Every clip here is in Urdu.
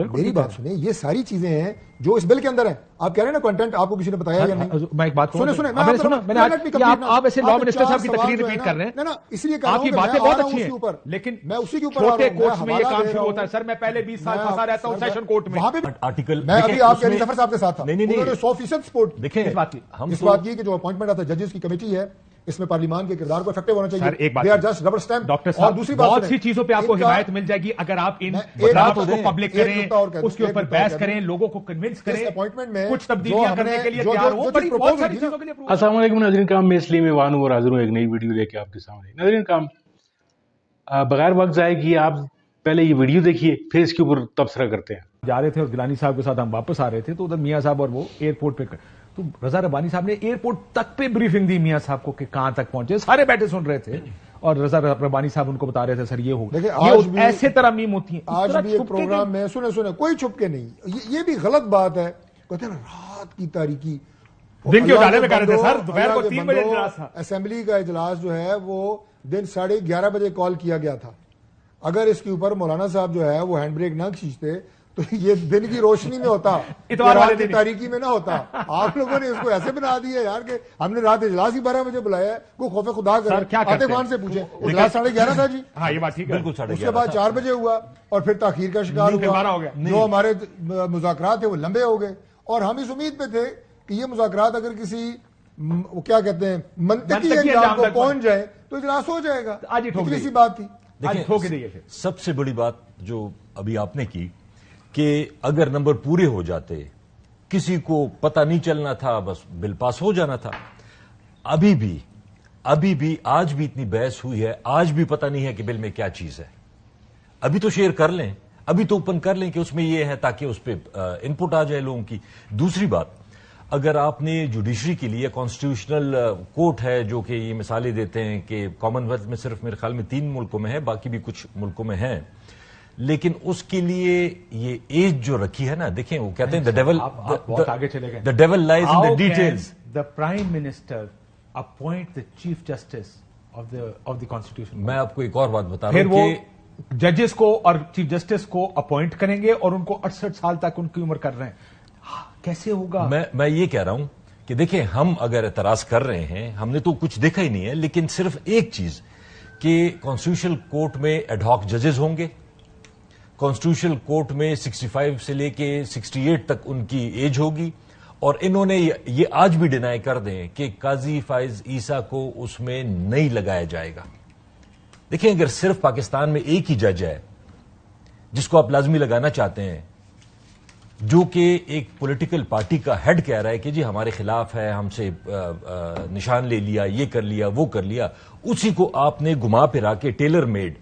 میری بات سنیں، یہ ساری چیزیں ہیں جو اس بل کے اندر ہیں. آپ کہہ رہے ہیں نا کنٹینٹ آپ کو کسی نے بتایا یا نہیں؟ میں ایک بات سنیں آپ ایسے لا منسٹر صاحب کی تقریر ریپیٹ کر رہے ہیں. نا اس لیے کہہ رہا ہوں آپ کی کہ باتیں میں بہت آ رہا ہوں اچھی اسی اوپر، ہیں لیکن میں اسی کے اوپر چھوٹے کورٹس میں یہ کام شروع ہوتا ہے. سر میں پہلے 20 سال پھنسا رہتا ہوں سیشن کورٹ میں. وہاں پہ آرٹیکل میں ابھی آپ کے علی ظفر صاحب کے ساتھ تھا. نہیں 100% سپورٹ دیکھیں اس بات کی اس بات کی کہ جو اپوائنٹمنٹ آتا ہے ججز کی کمیٹی ہے، اس میں پارلیمان کے کردار کو افیکٹو ہونا چاہیے. ایک بات they are just rubber stamp. Doctor اور صاحب دوسری بات بہت سی چیزوں پہ آپ کو حمایت مل جائے گی اگر آپ ان ڈرافٹ کو پبلک کریں، اس کے اوپر بحث کریں، لوگوں کو کنونس کریں، کچھ تبدیلیاں کرنے کے لیے تیار ہو. بہت ساری چیزوں کے لیے. السلام علیکم ناظرین کرام، میں اس لیے میں وان اور حاضر ہوں ایک نئی ویڈیو لے کے آپ کے سامنے. ناظرین کرام، بغیر وقت ضائع کیے آپ پہلے یہ ویڈیو دیکھیے، پھر اس کے اوپر تبصرہ کرتے ہیں. جا رہے تھے اور گیلانی صاحب کے ساتھ ہم واپس آ رہے تھے تو ادھر میاں صاحب اور وہ ایئرپورٹ پہ تو رضا ربانی صاحب نے ایئرپورٹ تک پہ بریفنگ دی میاں صاحب کو کہ کہاں تک پہنچے. سارے بیٹھے سن رہے تھے اور رضا ربانی صاحب ان کو بتا رہے تھے سر یہ ہوگا. ایسے ترامیم ہوتی ہیں آج بھی ایک پروگرام میں. سنیں کوئی چھپ کے نہیں، یہ بھی غلط بات ہے. کہتے ہیں رات کی تاریکی دن کے اجالے میں کر رہے تھے سر، دوپہر کو 3 بجے اجلاس تھا. اسمبلی کا اجلاس جو ہے وہ دن 11:30 بجے کال کیا گیا تھا. اگر اس کے اوپر مولانا صاحب جو ہے وہ ہینڈ بریک نہ کھینچتے تو یہ دن کی روشنی میں ہوتا، رات کی تاریکی میں نہ ہوتا. آپ لوگوں نے اس کو ایسے بنا دیا یار کہ ہم نے رات اجلاس ہی 12 بجے بلایا ہے. کوئی خوف خدا کرے. عاطف خان سے پوچھیں، اجلاس 11:30 تھا جی. ہاں یہ بات ٹھیک ہے، بالکل. اس کے بعد 4 بجے ہوا اور پھر تاخیر کا شکار ہوا. جو ہمارے مذاکرات تھے وہ لمبے ہو گئے اور ہم اس امید پہ تھے کہ یہ مذاکرات اگر کسی وہ کیا کہتے ہیں منطقی انجام کو پہنچ جائے تو اجلاس ہو جائے گا. آج ہی ٹھوک سی بات تھی. دیکھیں سب سے بڑی بات جو ابھی آپ نے کی کہ اگر نمبر پورے ہو جاتے کسی کو پتہ نہیں چلنا تھا، بس بل پاس ہو جانا تھا. ابھی بھی آج بھی اتنی بحث ہوئی ہے، آج بھی پتہ نہیں ہے کہ بل میں کیا چیز ہے. ابھی تو شیئر کر لیں، ابھی تو اوپن کر لیں کہ اس میں یہ ہے تاکہ اس پہ انپٹ آ جائے لوگوں کی. دوسری بات، اگر آپ نے جوڈیشری کے لیے کانسٹیٹیوشنل کورٹ ہے جو کہ یہ مثالیں دیتے ہیں کہ کامن ویلتھ میں صرف میرے خیال میں 3 ملکوں میں ہے، باقی بھی کچھ ملکوں میں ہیں، لیکن اس کے لیے یہ ایج جو رکھی ہے نا، دیکھیں وہ کہتے ہیں the devil lies in the details. The Prime Minister appoint the Chief Justice of the Constitution. میں آپ کو ایک اور بات بتا رہا ہوں کہ ججز کو اور چیف جسٹس کو اپوائنٹ کریں گے اور ان کو 68 سال تک ان کی عمر کر رہے ہیں. کیسے ہوگا؟ میں یہ کہہ رہا ہوں کہ دیکھیں ہم اگر اعتراض کر رہے ہیں، ہم نے تو کچھ دیکھا ہی نہیں ہے، لیکن صرف ایک چیز کہ کانسٹیٹیوشنل کورٹ میں ایڈ ہاک ججز ہوں گے. کانسٹیٹیوشنل کورٹ میں 65 سے لے کے 68 تک ان کی ایج ہوگی. اور انہوں نے یہ آج بھی ڈینائی کر دیں کہ قاضی فائز عیسیٰ کو اس میں نہیں لگایا جائے گا. دیکھیں اگر صرف پاکستان میں ایک ہی جج ہے جس کو آپ لازمی لگانا چاہتے ہیں، جو کہ ایک پولیٹیکل پارٹی کا ہیڈ کہہ رہا ہے کہ جی ہمارے خلاف ہے، ہم سے نشان لے لیا، یہ کر لیا، وہ کر لیا، اسی کو آپ نے گھما پھرا کے ٹیلر میڈ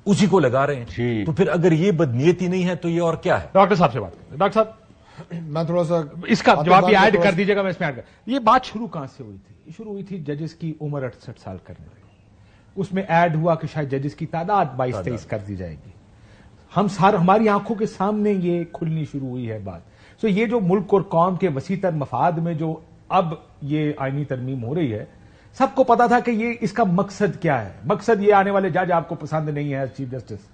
اسی کو لگا رہے ہیں. تو پھر اگر یہ بدنیتی نہیں ہے تو یہ اور کیا ہے؟ ڈاکٹر صاحب سے بات. ڈاکٹر صاحب میں تھوڑا سا اس کا جواب بھی ایڈ کر دیجیے گا. میں اس میں ایڈ کر، یہ بات شروع کہاں سے ہوئی تھی؟ شروع ہوئی تھی ججز کی عمر 68 سال کرنے میں. اس میں ایڈ ہوا کہ شاید ججز کی تعداد 22-23 کر دی جائے گی. ہماری آنکھوں کے سامنے یہ کھلنی شروع ہوئی ہے بات. سو یہ جو ملک اور قوم کے وسیع تر مفاد میں جو اب یہ آئینی ترمیم ہو رہی ہے، سب کو پتا تھا کہ یہ اس کا مقصد کیا ہے. مقصد یہ آنے والے جج آپ کو پسند نہیں ہے چیف جسٹس،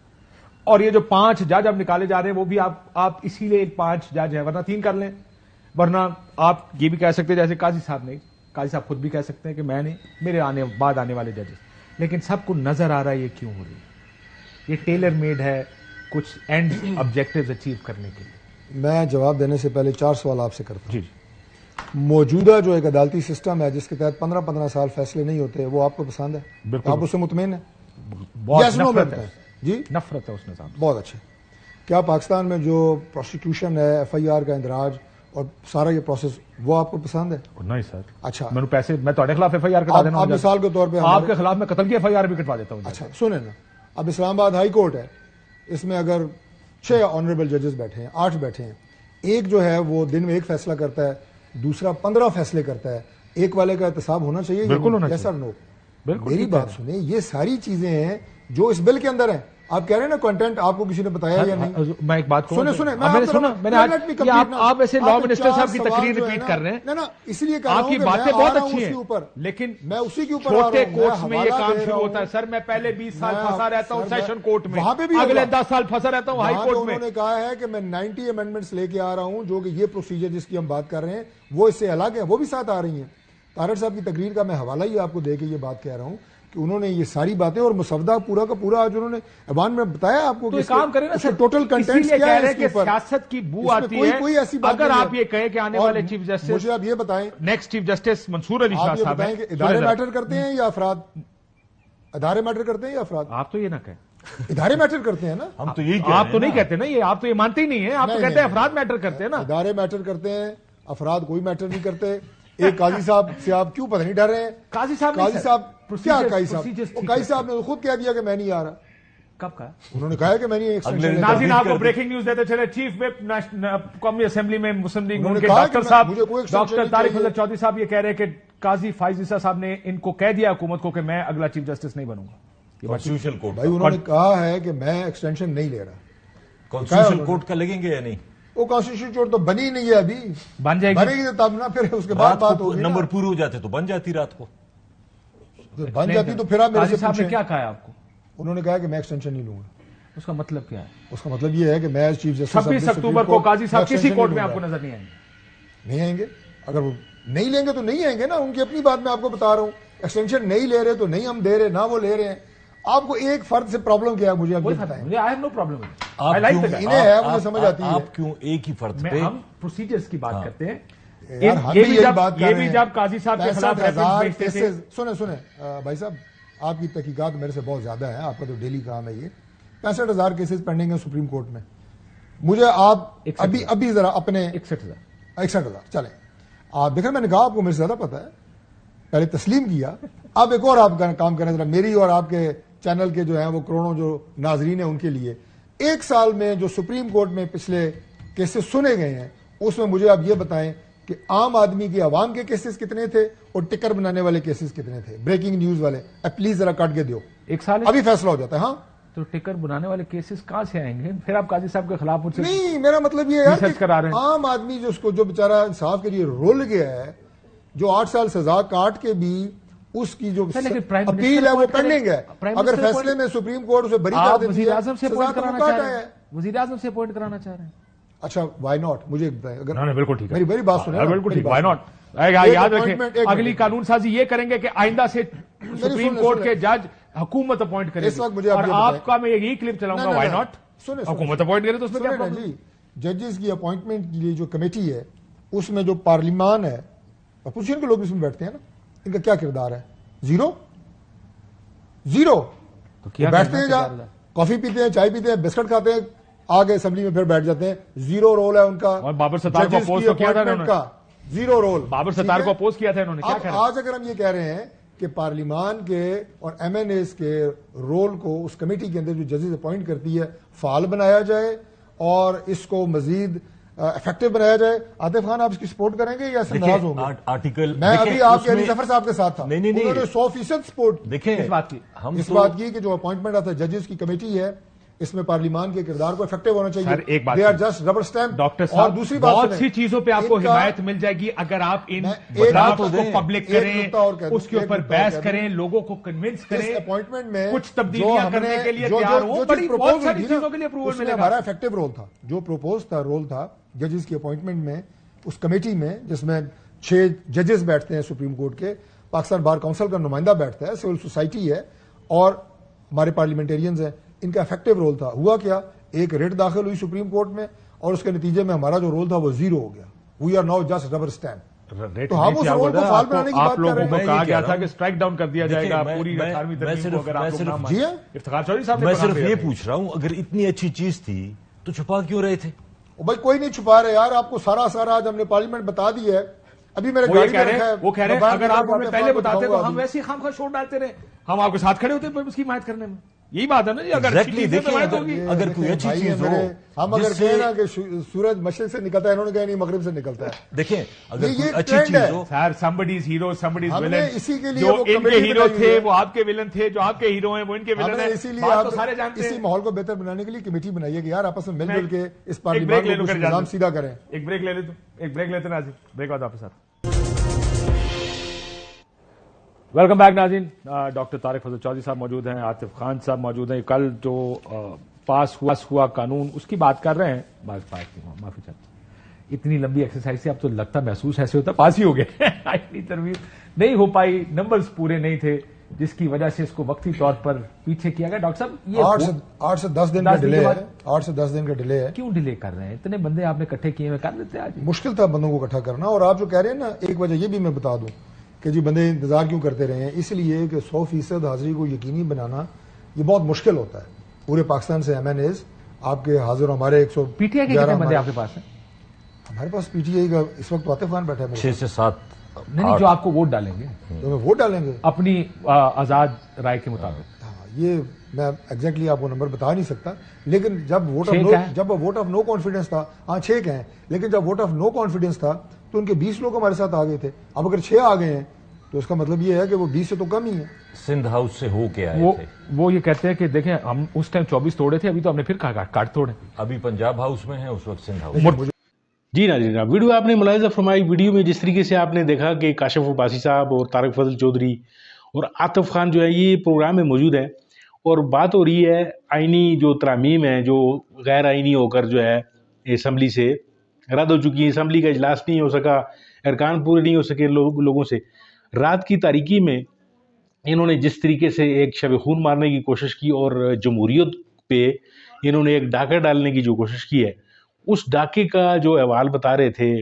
اور یہ جو 5 جج اب نکالے جا رہے ہیں وہ بھی آپ اسی لیے 5 جج ہیں، ورنہ 3 کر لیں. ورنہ آپ یہ بھی کہہ سکتے جیسے قاضی صاحب خود بھی کہہ سکتے ہیں کہ میں نے میرے بعد آنے والے ججز. لیکن سب کو نظر آ رہا ہے یہ کیوں ہو رہی ہے. یہ ٹیلر میڈ ہے کچھ اینڈ آبجیکٹیوز اچیو کرنے کے لیے. میں جواب دینے سے پہلے 4 سوال آپ سے کرتا ہوں. جی موجودہ جو ایک عدالتی سسٹم ہے جس کے تحت 15 سال فیصلے نہیں ہوتے، وہ آپ کو پسند ہے؟ بالکل. آپ اس سے مطمئن ہیں؟ بہت نفرت ہے. جی نفرت ہے اس نظام. بہت اچھا. کیا پاکستان میں جو پروسیکیوشن ہے، FIR کا اندراج اور سارا یہ پروسیس، وہ آپ کو پسند ہے؟ نہیں سر. اچھا میں پیسے میں تمہارے خلاف FIR کٹوا دینا. آپ مثال کے طور پہ آپ کے خلاف میں قتل کی FIR بھی کٹوا دیتا ہوں. اچھا سنیں نا، اب اسلام آباد ہائی کورٹ ہے، اس میں اگر 6 آنریبل ججز بیٹھے ہیں، 8 بیٹھے ہیں، ایک جو ہے وہ دن میں 1 فیصلہ کرتا ہے، دوسرا 15 فیصلے کرتا ہے. ایک والے کا احتساب ہونا چاہیے. بالکل ہونا چاہیے. سر نو. میری بات سنیں، یہ ساری چیزیں ہیں جو اس بل کے اندر ہیں. آپ کہہ رہے ہیں نا کنٹینٹ آپ کو کسی نے بتایا یا نہیں؟ میں ایک بات سنیں آپ ایسے لا منسٹر صاحب کی تقریر ریپیٹ کر رہے ہیں، اس لیے آپ کی باتیں بہت اچھی ہیں لیکن میں اسی کے اوپر چھوٹے کورٹس میں یہ کام شروع ہوتا ہے. سر میں پہلے 20 سال پھنسا رہتا ہوں سیشن کورٹ میں، وہاں پہ بھی اگلے 10 سال پھنسا رہتا ہوں ہائی کورٹ میں. انہوں نے کہا ہے کہ میں 90 امینڈمنٹس لے کے آ رہا ہوں، جو کہ یہ پروسیجر جس کی ہم بات کر رہے ہیں وہ اس سے الگ ہے، وہ بھی ساتھ آ رہی ہیں. طارق صاحب کی تقریر کا میں حوالہ ہی آپ کو دے کے یہ بات کہہ رہا ہوں کہ انہوں نے یہ ساری باتیں اور مسودہ پورا کا پورا آج انہوں نے ایوان میں بتایا آپ کو تو کام کریں نا سر، ٹوٹل کنٹینٹ کیا ہے اس کے اوپر. سیاست کی بو آتی ہے کوئی ایسی بات اگر آپ یہ کہیں کہ آنے والے چیف جسٹس، مجھے آپ یہ بتائیں نیکسٹ چیف جسٹس منصور علی شاہ صاحب ہیں، ادارے میٹر کرتے ہیں یا افراد؟ ادارے میٹر کرتے ہیں یا افراد؟ آپ تو یہ نہ کہیں، ادارے میٹر کرتے ہیں نا. ہم تو یہی آپ تو نہیں کہتے نا، یہ آپ تو یہ مانتے ہی نہیں ہیں، آپ تو کہتے ہیں افراد میٹر کرتے ہیں نا. ادارے میٹر کرتے ہیں، افراد کوئی میٹر نہیں کرتے. ایک قاضی صاحب سے آپ کیوں پتہ نہیں ڈر رہے ہیں؟ قاضی صاحب کیا قاضی صاحب نے خود کہہ دیا کہ میں نہیں آ رہا. کب کہا؟ انہوں نے کہا کہ میں نہیں. ناظرین آپ کو بریکنگ نیوز دیتے چلے، چیف وپ قومی اسمبلی میں مسلم لیگ ان کے ڈاکٹر صاحب ڈاکٹر طارق فضل چودھری صاحب یہ کہہ رہے کہ قاضی فائز عیسیٰ صاحب نے ان کو کہہ دیا حکومت کو کہ میں اگلا چیف جسٹس نہیں بنوں گا. کانسٹیٹیوشن کورٹ بھائی انہوں نے کہا ہے کہ میں ایکسٹینشن نہیں لے رہا. کانسٹیٹیوشن کورٹ کا لگیں گے یا نہیں؟ وہ کانسٹیٹیوشن کورٹ تو بنی نہیں ہے ابھی، بن جائے بنے گی تب نا، پھر اس کے بعد بات ہوگی. نمبر پورے ہو جاتے تو بن جاتی رات کو، بن جاتی تو پھر آپ میرے سے صاحب نے پوچھیں. کیا کہا ہے آپ کو؟ انہوں نے کہا کہ میں ایکسٹینشن نہیں لوں گا. اس کا مطلب کیا ہے؟ اس کا مطلب یہ ہے کہ میں چیف جسٹس 26 اکتوبر کو قاضی صاحب کسی کورٹ میں آپ کو نظر نہیں آئیں گے. نہیں آئیں گے. اگر وہ نہیں لیں گے تو نہیں آئیں گے نا، ان کی اپنی بات میں آپ کو بتا رہا ہوں. ایکسٹینشن نہیں لے رہے تو نہیں ہم دے رہے، نہ وہ لے رہے ہیں. آپ کو ایک فرد سے پرابلم کیا ہے مجھے آپ بتائیں. مجھے آئی ہیو نو پرابلم، انہیں ہے مجھے سمجھ آتی ہے. آپ کیوں ایک ہی فرد پہ؟ ہم پروسیجرز کی بات کرتے ہیں. یہ بھی جب قاضی صاحب کے خلاف سنیں بھائی صاحب، آپ کی تحقیقات میرے سے بہت زیادہ ہیں، آپ کا تو ڈیلی کام ہے. یہ 65,000 کیسز پینڈنگ ہیں سپریم کورٹ میں. مجھے آپ ابھی ذرا اپنے 61,000 چلیں آپ دیکھیں، میں نے کہا آپ کو میرے سے زیادہ پتا ہے، پہلے تسلیم کیا. اب ایک اور آپ کام کریں ذرا میری اور آپ کے چینل کے جو ہیں وہ کروڑوں جو ناظرین ہیں ان کے لیے. 1 سال میں جو سپریم کورٹ میں پچھلے کیسز سنے گئے ہیں اس میں مجھے آپ یہ بتائیں کہ عام آدمی کے عوام کے کیسز کتنے تھے اور ٹکر بنانے والے کیسز کتنے تھے، بریکنگ نیوز والے. پلیز ذرا کاٹ کے دیو، 1 سال ابھی فیصلہ ہو جاتا ہے. ہاں تو ٹکر بنانے والے کیسز کہاں سے آئیں گے؟ پھر آپ قاضی صاحب کے خلاف مجھ سے نہیں، میرا مطلب یہ ہے کہ عام آدمی جو اس کو جو بیچارہ انصاف کے لیے رول گیا ہے، جو 8 سال سزا کاٹ کے بھی اس کی جو اپیل ہے وہ پینڈنگ ہے. اگر فیصلے میں سپریم کورٹ اسے بری کر دیتی ہے، وزیر اعظم سے اپوائنٹ کرانا چاہ رہے ہیں. اچھا وائی ناٹ، مجھے بتائیں. اگر بالکل ٹھیک ہے، میری بات سنیں، بالکل ٹھیک، وائی ناٹ. یاد رکھیں اگلی قانون سازی یہ کریں گے کہ آئندہ سے سپریم کورٹ کے جج حکومت اپوائنٹ کرے. اس وقت مجھے اور آپ کا میں یہی کلپ چلاؤں گا، وائی ناٹ حکومت اپوائنٹ کرے تو اس میں کیا پرابلم؟ جی ججز کی اپوائنٹمنٹ کے لیے جو کمیٹی ہے اس میں جو پارلیمان ہے، اپوزیشن کے لوگ اس میں بیٹھتے ہیں نا، ان کا کیا کردار ہے؟ زیرو. بیٹھتے ہیں جہاں کافی پیتے ہیں، چائے پیتے ہیں، بسکٹ کھاتے ہیں، آگے اسمبلی میں پھر بیٹھ جاتے ہیں. زیرو رول ہے ان کا. اور بابر ستار کو اپوز کیا تھا انہوں نے، زیرو رول. بابر ستار کو اپوز کیا تھا انہوں نے. کیا آج اگر ہم یہ کہہ رہے ہیں کہ پارلیمان کے اور ایم این ایز کے رول کو اس کمیٹی کے اندر جو ججز اپوائنٹ کرتی ہے فعال بنایا جائے اور اس کو مزید افیکٹو بنایا جائے. عاطف خان آپ اس کی سپورٹ کریں گے یا اس سے ناراض ہوں گے؟ آرٹیکل میں ابھی آپ کے علی ظفر صاحب کے ساتھ تھا، نہیں انہوں نے 100% سپورٹ دیکھیں اس بات کی، اس بات کی کہ جو اپوائنٹمنٹ آتا ہے ججز کی کمیٹی ہے اس میں پارلیمان کے کردار کو افیکٹو ہونا چاہیے. ایک بات they are just rubber stamp. Doctor اور صاحب دوسری بات بہت سی چیزوں پہ آپ کو حمایت مل جائے گی اگر آپ ان ڈرافٹس کو پبلک کریں، اس کے اوپر بحث کریں، لوگوں کو کنونس کریں، اپوائنٹمنٹ میں کچھ تبدیلیاں کرنے کے لیے تیار ہوں. بہت ساری چیزوں کے لیے اپروول ملے گا. ہمارا افیکٹو رول تھا، جو پروپوز تھا رول تھا ججز کی اپوائنٹمنٹ میں اس کمیٹی میں، جس میں 6 ججز بیٹھتے ہیں سپریم کورٹ کے، پاکستان بار کونسل کا نمائندہ بیٹھتا ہے، سول سوسائٹی ہے اور ہمارے پارلیمنٹیرینز ہیں. ان کا افیکٹو رول تھا. ہوا کیا، ایک ریٹ داخل ہوئی سپریم کورٹ میں اور اس کے نتیجے میں ہمارا جو رول تھا وہ زیرو ہو گیا. We are now just rubber stamp. تو ہم اس رول کو فعال بنانے کی بات کر رہے ہیں. آپ لوگوں کو کہا گیا تھا کہ اسٹرائک ڈاؤن کر دیا جائے گا پوری 18ویں ترمیم کو اگر آپ لوگ نہ مانیں. افتخار چودھری صاحب میں صرف یہ پوچھ رہا ہوں اگر اتنی اچھی چیز تھی تو چھپا کیوں رہے تھے؟ بھائی کوئی نہیں چھپا رہے یار، آپ کو سارا آج ہم نے پارلیمنٹ بتا دی ہے. ابھی میرے وہ کہہ رہے ہیں اگر آپ ہمیں پہلے بتاتے تو ہم ویسے ہی خام خواہ شور ڈالتے رہے، ہم آپ کے ساتھ کھڑے ہوتے اس کی حمایت کرنے میں. یہی بات ہے نا جی. اگر Exactly, دیکھیں اگر کوئی اچھی چیز ہو, ہم اگر کہیں نا کہ سورج مشرق سے نکلتا ہے, انہوں نے کہا نہیں مغرب سے نکلتا ہے. دیکھیں اگر یہ کوئی اچھی trend چیز ہے. ہو, سر somebody is hero, somebody is ہم نے villain. اسی کے لیے جو وہ ان کے کمیٹی ہیرو بنائی تھے ہے. وہ آپ کے ولن تھے, جو آپ کے ہیرو ہیں وہ ان کے ہم ولن نے ہیں. اسی لیے بات تو سارے جانتے اسی ہیں. ماحول کو بہتر بنانے کے لیے کمیٹی بنائی ہے کہ یار آپس میں مل جل کے اس ایک پارلیمان بریک لے کو لو کچھ کر نظام سیدھا کریں. ایک بریک لے لیتے, ایک بریک لیتے ناظرین, بریک بعد آپ کے ساتھ. ویلکم بیک ناظرین. ڈاکٹر طارق فضل چودھری صاحب موجود ہیں, عاطف خان صاحب موجود ہیں. کل جو پاس ہوا قانون اس کی بات کر رہے ہیں. معافی چاہتا ہوں, اتنی لمبی ایکسرسائز سے اب تو لگتا محسوس ایسے ہوتا پاس ہی ہو گئے. آئینی ترمیم نہیں ہو پائی, نمبرز پورے نہیں تھے, جس کی وجہ سے اس کو وقتی طور پر پیچھے کیا گیا. ڈاکٹر صاحب یہ 8 سے 10 دن کا ڈیلے ہے. 8 سے 10 دن کا ڈیلے ہے. کیوں ڈیلے کر رہے ہیں؟ اتنے بندے آپ نے اکٹھے کیے ہوئے, کر دیتے آج. مشکل تھا بندوں کو اکٹھا کرنا. اور آپ جو کہہ رہے ہیں نا, ایک وجہ یہ بھی میں بتا دوں کہ جی بندے انتظار کیوں کرتے رہے ہیں, اس لیے کہ 100% حاضری کو یقینی بنانا یہ بہت مشکل ہوتا ہے. پورے پاکستان سے MNAs آپ کے حاضر, ہمارے 111 پی ٹی آئی کے کتنے بندے آپ کے پاس ہیں؟ ہمارے پاس پی ٹی آئی کا اس وقت عاطف خان بیٹھا ہے. 6 سے 7 نہیں, جو آپ کو ووٹ ڈالیں گے, تو میں ووٹ ڈالیں گے اپنی آزاد رائے کے مطابق. یہ میں ایگزیکٹلی آپ کو نمبر بتا نہیں سکتا, لیکن جب ووٹ آف نو کانفیڈنس تھا, ہاں 6 ہیں, لیکن جب ووٹ آف نو کانفیڈنس تھا تو ان کے 20 لوگ ہمارے ساتھ آ گئے تھے. اب اگر 6 آ گئے ہیں تو اس کا مطلب یہ ہے کہ وہ 20 سے تو کم ہی ہیں. سندھ ہاؤس سے ہو کے آئے تھے. وہ یہ کہتے ہیں کہ دیکھیں ہم اس ٹائم 24 توڑے تھے, ابھی تو ہم نے پھر کاٹ توڑے. ابھی پنجاب ہاؤس میں ہیں, اس وقت سندھ ہاؤس. جی ناظرین, ویڈیو آپ نے ملاحظہ فرمائی. ویڈیو میں جس طریقے سے آپ نے دیکھا کہ کاشف عباسی صاحب اور طارق فضل چودھری اور عاطف خان جو ہے یہ پروگرام میں موجود ہیں, اور بات ہو رہی ہے آئینی جو ترامیم ہیں جو غیر آئینی ہو کر جو ہے اسمبلی سے رد ہو چکی ہے. اسمبلی کا اجلاس نہیں ہو سکا, ارکان پورے نہیں ہو سکے لوگوں سے. رات کی تاریکی میں انہوں نے جس طریقے سے ایک شب خون مارنے کی کوشش کی اور جمہوریت پہ انہوں نے ایک ڈاکہ ڈالنے کی جو کوشش کی ہے, اس ڈاکے کا جو احوال بتا رہے تھے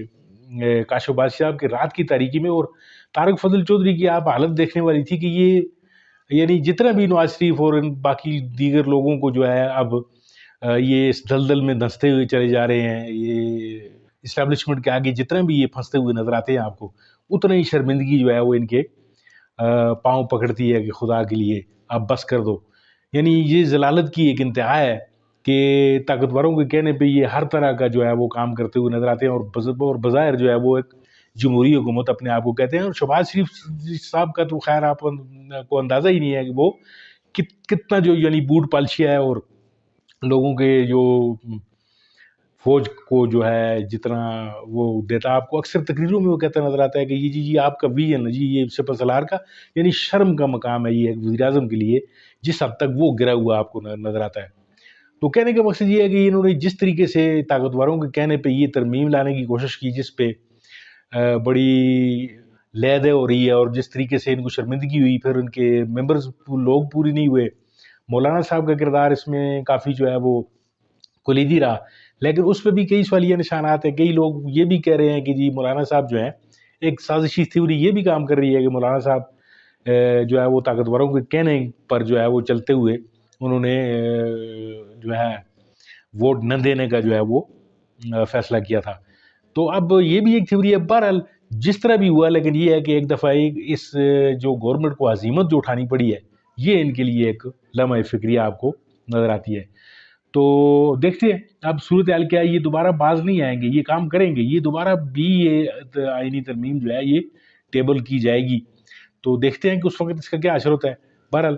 کاشف عباسی صاحب کے رات کی تاریکی میں. اور طارق فضل چودھری کی آپ حالت دیکھنے والی تھی کہ یہ یعنی جتنا بھی نواز شریف اور باقی دیگر لوگوں کو جو ہے اب یہ اس دلدل میں دھنستے ہوئے چلے جا رہے ہیں, یہ اسٹیبلشمنٹ کے آگے جتنا بھی یہ پھنستے ہوئے نظر آتے ہیں آپ کو, اتنا ہی شرمندگی جو ہے وہ ان کے پاؤں پکڑتی ہے کہ خدا کے لیے اب بس کر دو. یعنی یہ ذلالت کی ایک انتہا ہے کہ طاقتوروں کے کہنے پہ یہ ہر طرح کا جو ہے وہ کام کرتے ہوئے نظر آتے ہیں, اور بظاہر جو ہے وہ ایک جمہوری حکومت اپنے آپ کو کہتے ہیں. اور شہباز شریف صاحب کا تو خیر آپ کو اندازہ ہی نہیں ہے کہ وہ کتنا جو یعنی بوٹ پالشیا ہے, اور لوگوں کے جو فوج کو جو ہے جتنا وہ دیتا. آپ کو اکثر تقریروں میں وہ کہتا نظر آتا ہے کہ یہ جی آپ کا ویژن جی یہ سپہ سالار کا یعنی شرم کا مقام ہے یہ وزیر اعظم کے لیے, جس حد تک وہ گرا ہوا آپ کو نظر آتا ہے. تو کہنے کا مقصد یہ ہے کہ انہوں نے جس طریقے سے طاقتوروں کے کہنے پہ یہ ترمیم لانے کی کوشش کی جس پہ بڑی لیدے ہو رہی ہے, اور جس طریقے سے ان کو شرمندگی ہوئی, پھر ان کے ممبرز لوگ پوری نہیں ہوئے. مولانا صاحب کا کردار اس میں کافی جو ہے وہ کلیدی رہا, لیکن اس پہ بھی کئی سوالیہ نشانات ہیں. کئی لوگ یہ بھی کہہ رہے ہیں کہ جی مولانا صاحب جو ہیں ایک سازشی تھیوری یہ بھی کام کر رہی ہے کہ مولانا صاحب جو ہے وہ طاقتوروں کے کہنے پر جو ہے وہ چلتے ہوئے انہوں نے جو ہے ووٹ نہ دینے کا جو ہے وہ فیصلہ کیا تھا. تو اب یہ بھی ایک تھیوری ہے. بہرحال جس طرح بھی ہوا, لیکن یہ ہے کہ ایک دفعہ اس جو گورنمنٹ کو عزیمت جو اٹھانی پڑی ہے یہ ان کے لیے ایک لمحہ فکریہ آپ کو نظر آتی ہے. تو دیکھتے ہیں اب صورتحال کیا ہے. یہ دوبارہ باز نہیں آئیں گے, یہ کام کریں گے, یہ دوبارہ بھی یہ آئینی ترمیم جو ہے یہ ٹیبل کی جائے گی. تو دیکھتے ہیں کہ اس وقت اس کا کیا اثر ہوتا ہے. بہرحال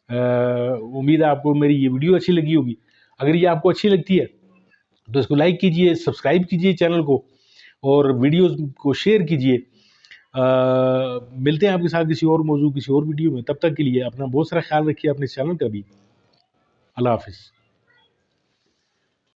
امید ہے آپ کو میری یہ ویڈیو اچھی لگی ہوگی. اگر یہ آپ کو اچھی لگتی ہے تو اس کو لائک کیجئے, سبسکرائب کیجئے چینل کو, اور ویڈیوز کو شیئر کیجئے. ملتے ہیں آپ کے ساتھ کسی اور موضوع کسی اور ویڈیو میں. تب تک کے لیے اپنا بہت سارا خیال رکھیے, اپنے چینل کا بھی. اللہ حافظ.